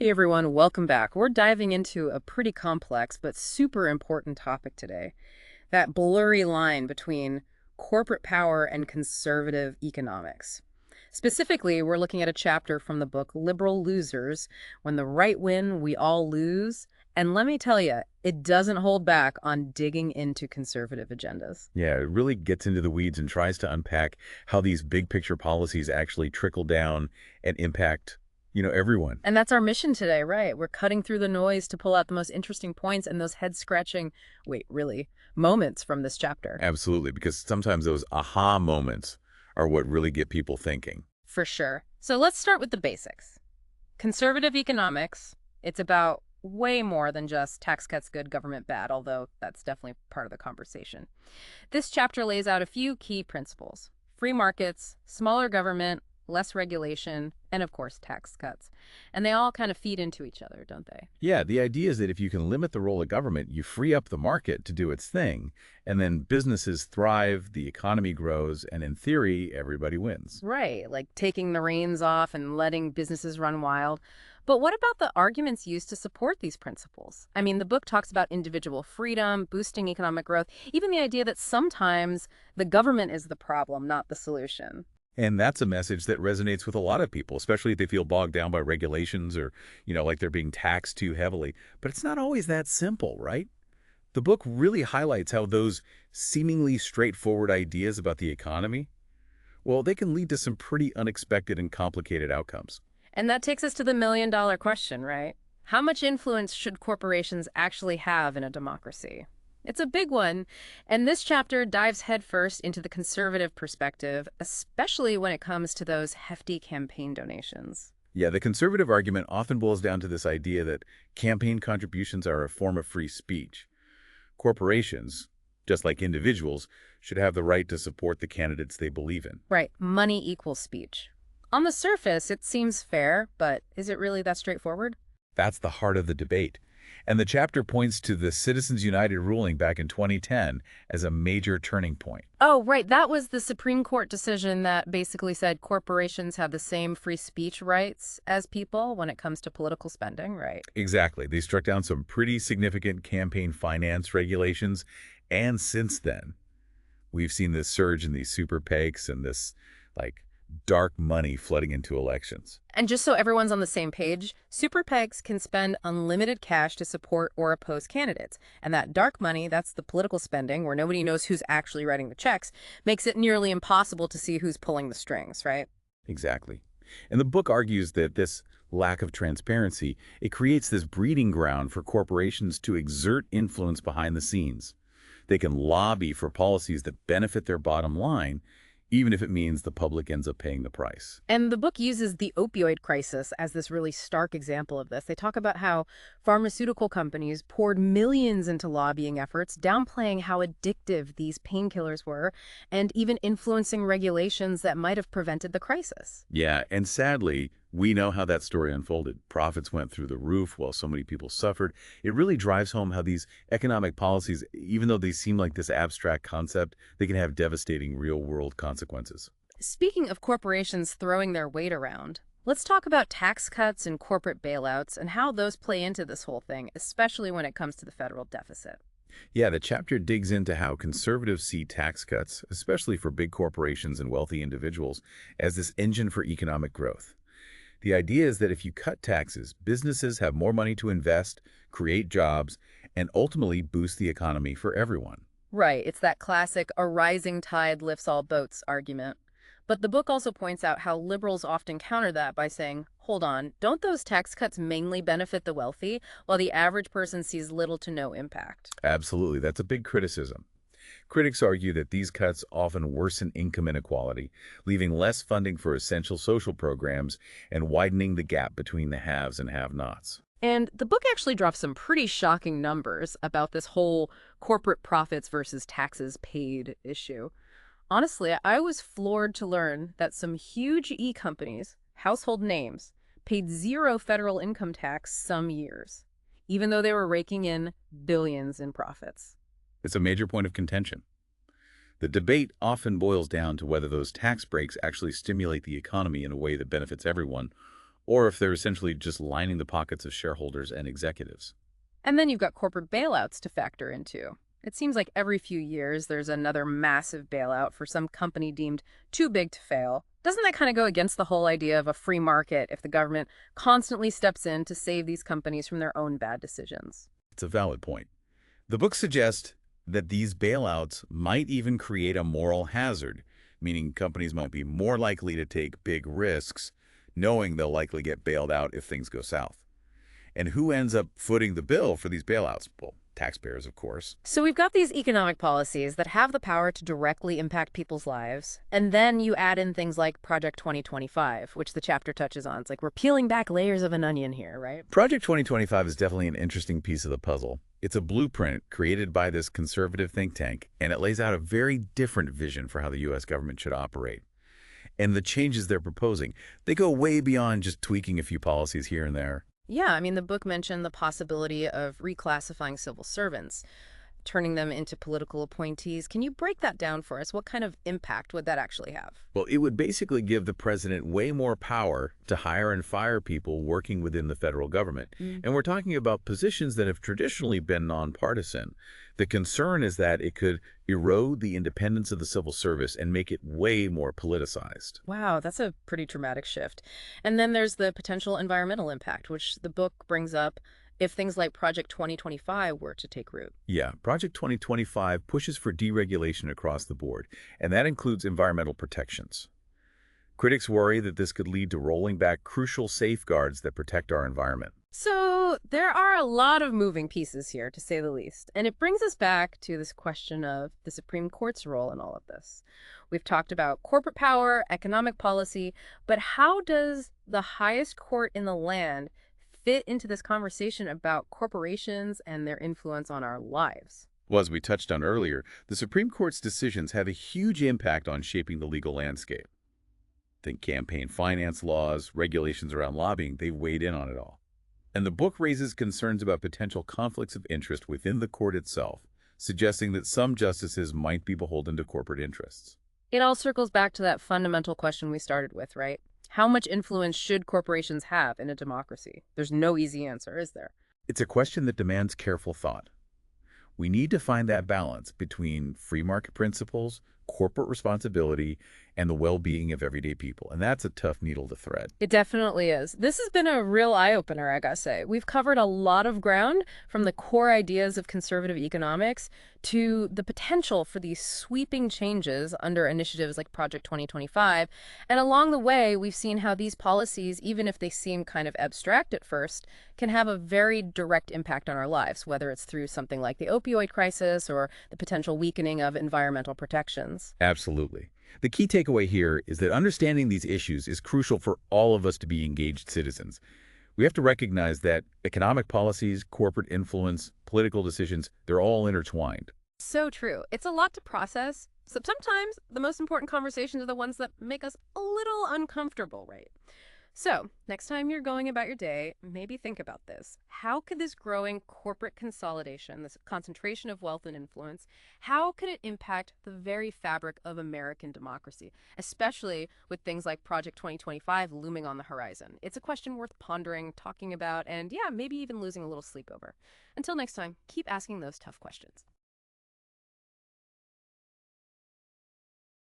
Hey everyone, welcome back. We're diving into a pretty complex but super important topic today. That blurry line between corporate power and conservative economics. Specifically, we're looking at a chapter from the book Liberal Losers: When the Right Win, We All Lose. And let me tell you, it doesn't hold back on digging into conservative agendas. Yeah, it really gets into the weeds and tries to unpack how these big picture policies actually trickle down and impact, everyone. And that's our mission today, right? We're cutting through the noise to pull out the most interesting points and those head-scratching, wait, really, moments from this chapter. Absolutely, because sometimes those aha moments are what really get people thinking. For sure. So let's start with the basics. Conservative economics, it's about way more than just tax cuts good, government bad, although that's definitely part of the conversation. This chapter lays out a few key principles: free markets, smaller government, less regulation, and of course, tax cuts. And they all kind of feed into each other, don't they? Yeah, the idea is that if you can limit the role of government, you free up the market to do its thing, and then businesses thrive, the economy grows, and in theory, everybody wins. Right, like taking the reins off and letting businesses run wild. But what about the arguments used to support these principles? I mean, the book talks about individual freedom, boosting economic growth, even the idea that sometimes the government is the problem, not the solution. And that's a message that resonates with a lot of people, especially if they feel bogged down by regulations or, like they're being taxed too heavily. But it's not always that simple, right? The book really highlights how those seemingly straightforward ideas about the economy, well, they can lead to some pretty unexpected and complicated outcomes. And that takes us to the million-dollar question, right? How much influence should corporations actually have in a democracy? It's a big one, and this chapter dives headfirst into the conservative perspective, especially when it comes to those hefty campaign donations. Yeah, the conservative argument often boils down to this idea that campaign contributions are a form of free speech. Corporations, just like individuals, should have the right to support the candidates they believe in. Right, money equals speech. On the surface, it seems fair, but is it really that straightforward? That's the heart of the debate. And the chapter points to the Citizens United ruling back in 2010 as a major turning point. Oh, right. That was the Supreme Court decision that basically said corporations have the same free speech rights as people when it comes to political spending, right? Exactly. They struck down some pretty significant campaign finance regulations. And since then, we've seen this surge in these super PACs and this, dark money flooding into elections. And just so everyone's on the same page, super PACs can spend unlimited cash to support or oppose candidates. And that dark money, that's the political spending where nobody knows who's actually writing the checks, makes it nearly impossible to see who's pulling the strings, right? Exactly. And the book argues that this lack of transparency, it creates this breeding ground for corporations to exert influence behind the scenes. They can lobby for policies that benefit their bottom line, even if it means the public ends up paying the price. And the book uses the opioid crisis as this really stark example of this. They talk about how pharmaceutical companies poured millions into lobbying efforts, downplaying how addictive these painkillers were, and even influencing regulations that might have prevented the crisis. Yeah, and sadly, we know how that story unfolded. Profits went through the roof while so many people suffered. It really drives home how these economic policies, even though they seem like this abstract concept, they can have devastating real-world consequences. Speaking of corporations throwing their weight around, let's talk about tax cuts and corporate bailouts and how those play into this whole thing, especially when it comes to the federal deficit. Yeah, the chapter digs into how conservatives see tax cuts, especially for big corporations and wealthy individuals, as this engine for economic growth. The idea is that if you cut taxes, businesses have more money to invest, create jobs, and ultimately boost the economy for everyone. Right, it's that classic "a rising tide lifts all boats" argument. But the book also points out how liberals often counter that by saying, hold on, don't those tax cuts mainly benefit the wealthy, while the average person sees little to no impact? Absolutely, that's a big criticism. Critics argue that these cuts often worsen income inequality, leaving less funding for essential social programs and widening the gap between the haves and have-nots. And the book actually drops some pretty shocking numbers about this whole corporate profits versus taxes paid issue. Honestly, I was floored to learn that some huge e-companies, household names, paid zero federal income tax some years, even though they were raking in billions in profits. It's a major point of contention. The debate often boils down to whether those tax breaks actually stimulate the economy in a way that benefits everyone, or if they're essentially just lining the pockets of shareholders and executives. And then you've got corporate bailouts to factor into. It seems like every few years there's another massive bailout for some company deemed too big to fail. Doesn't that kind of go against the whole idea of a free market if the government constantly steps in to save these companies from their own bad decisions? It's a valid point. The book suggests that these bailouts might even create a moral hazard, meaning companies might be more likely to take big risks, knowing they'll likely get bailed out if things go south. And who ends up footing the bill for these bailouts? Well, taxpayers, of course. So we've got these economic policies that have the power to directly impact people's lives. And then you add in things like Project 2025, which the chapter touches on. It's like we're peeling back layers of an onion here, right? Project 2025 is definitely an interesting piece of the puzzle. It's a blueprint created by this conservative think tank, and it lays out a very different vision for how the U.S. government should operate. And the changes they're proposing, they go way beyond just tweaking a few policies here and there. Yeah, I mean, the book mentioned the possibility of reclassifying civil servants, turning them into political appointees. Can you break that down for us? What kind of impact would that actually have? Well, it would basically give the president way more power to hire and fire people working within the federal government. And we're talking about positions that have traditionally been nonpartisan. The concern is that it could erode the independence of the civil service and make it way more politicized. Wow, that's a pretty dramatic shift. And then there's the potential environmental impact, which the book brings up if things like Project 2025 were to take root. Yeah, Project 2025 pushes for deregulation across the board, and that includes environmental protections. Critics worry that this could lead to rolling back crucial safeguards that protect our environment. So there are a lot of moving pieces here, to say the least. And it brings us back to this question of the Supreme Court's role in all of this. We've talked about corporate power, economic policy, but how does the highest court in the land fit into this conversation about corporations and their influence on our lives? Well, as we touched on earlier, the Supreme Court's decisions have a huge impact on shaping the legal landscape. Think campaign finance laws, regulations around lobbying, they weighed in on it all. And the book raises concerns about potential conflicts of interest within the court itself, suggesting that some justices might be beholden to corporate interests. It all circles back to that fundamental question we started with, right? How much influence should corporations have in a democracy? There's no easy answer, is there? It's a question that demands careful thought. We need to find that balance between free market principles, corporate responsibility, and the well-being of everyday people. And that's a tough needle to thread. It definitely is. This has been a real eye-opener, I gotta say. We've covered a lot of ground, from the core ideas of conservative economics to the potential for these sweeping changes under initiatives like Project 2025. And along the way, we've seen how these policies, even if they seem kind of abstract at first, can have a very direct impact on our lives, whether it's through something like the opioid crisis or the potential weakening of environmental protections. Absolutely. The key takeaway here is that understanding these issues is crucial for all of us to be engaged citizens. We have to recognize that economic policies, corporate influence, political decisions, they're all intertwined. So true. It's a lot to process. So sometimes the most important conversations are the ones that make us a little uncomfortable, right? So next time you're going about your day, maybe think about this. How could this growing corporate consolidation, this concentration of wealth and influence, how could it impact the very fabric of American democracy, especially with things like Project 2025 looming on the horizon? It's a question worth pondering, talking about, and yeah, maybe even losing a little sleep over. Until next time, keep asking those tough questions.